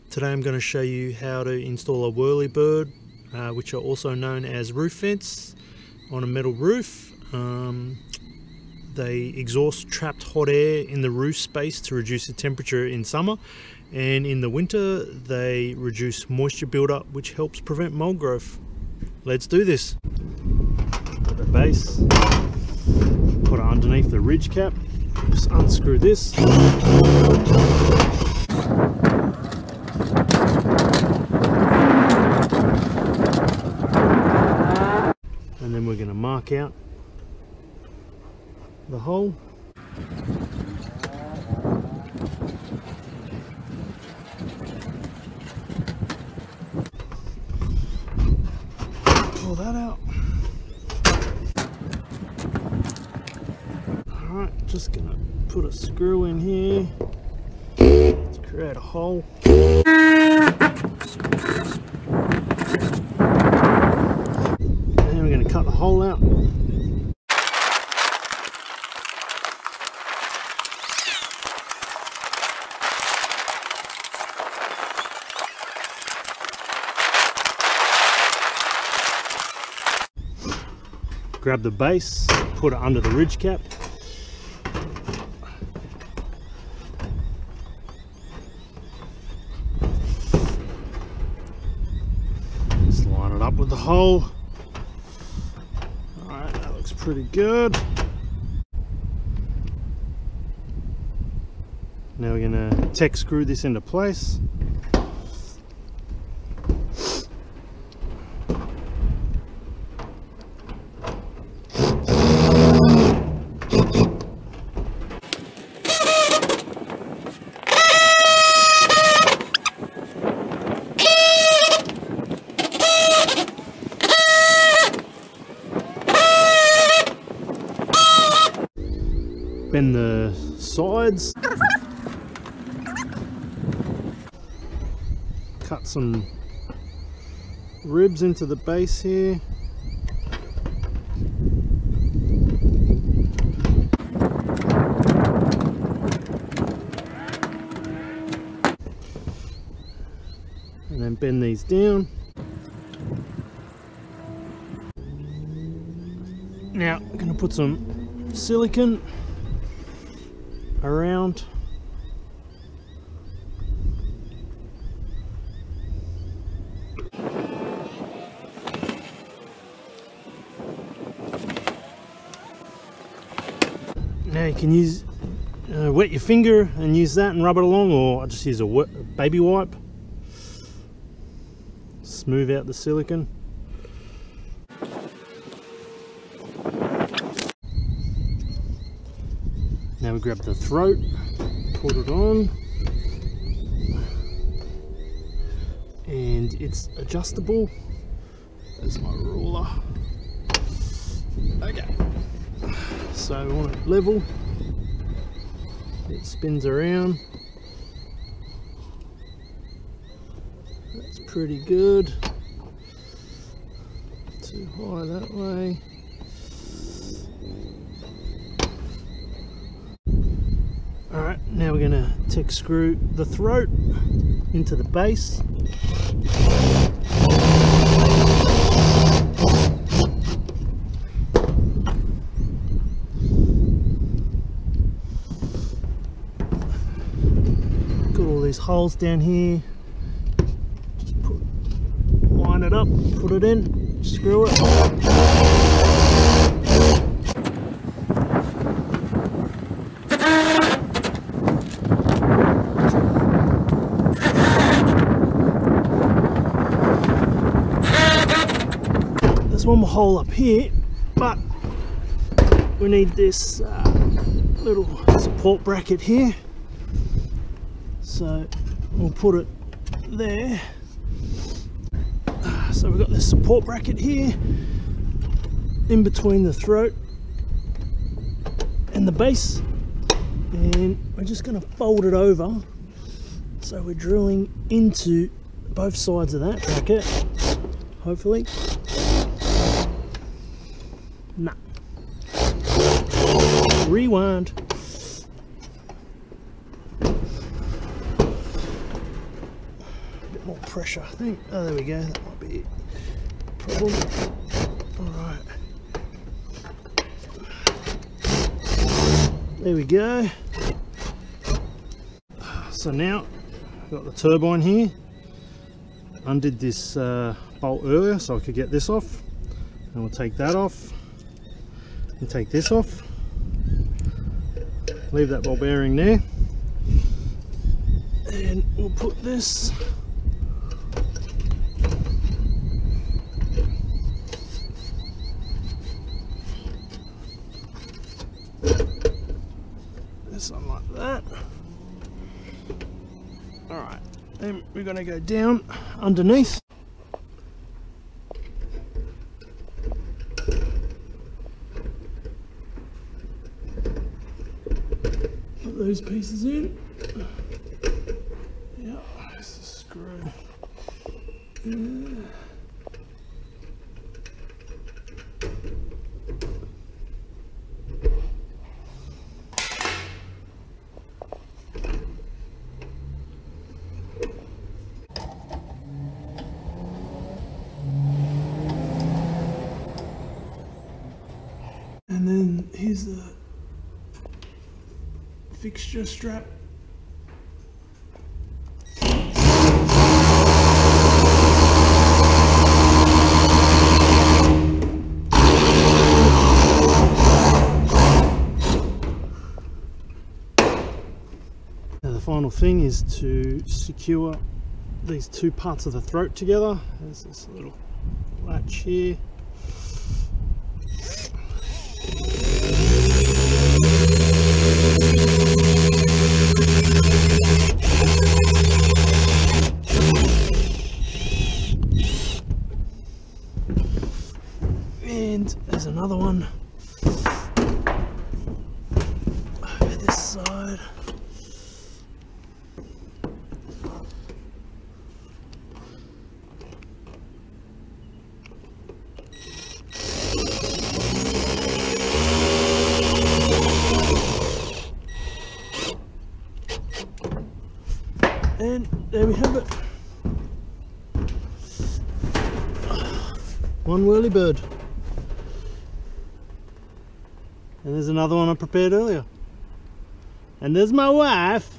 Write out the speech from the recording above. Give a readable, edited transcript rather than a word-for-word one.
Today I'm going to show you how to install a Whirlybird, which are also known as roof vents, on a metal roof. They exhaust trapped hot air in the roof space to reduce the temperature in summer, and in the winter they reduce moisture buildup, which helps prevent mold growth. Let's do this. Got the base, put it underneath the ridge cap, just unscrew this. And then we're going to mark out the hole. Pull that out. Alright, just going to put a screw in here to create a hole. We're going to cut the hole out. Grab the base, put it under the ridge cap. Just line it up with the hole. Alright, that looks pretty good. Now we're going to tack screw this into place. Bend the sides, cut some ribs into the base here. And then bend these down. Now I'm going to put some silicone around. Now you can use wet your finger and use that and rub it along, or I just use a baby wipe. Smooth out the silicone. Now we grab the throat, put it on, and it's adjustable. There's my ruler. Okay, so we want it level. It spins around. That's pretty good. Too high that way. Alright, now we're going to tack screw the throat into the base. Got all these holes down here. Just line it up, put it in, screw it. One more hole up here, but we need this little support bracket here, so we'll put it there. So we've got this support bracket here in between the throat and the base, and we're just going to fold it over so we're drilling into both sides of that bracket, hopefully. Nah. Rewind. pressure, I think. Oh, there we go, that might be it. Problem. Alright. There we go. So now I've got the turbine here. Undid this bolt earlier so I could get this off. And we'll take that off. And take this off. Leave that ball bearing there. And we'll put this on like that. Alright, then we're going to go down underneath. Put those pieces in. Yeah, this is a screw. And then here's the fixture strap. Now the final thing is to secure these two parts of the throat together. There's this little latch here. And there's another one over this side. And there we have it. One Whirlybird. And there's another one I prepared earlier. And there's my wife.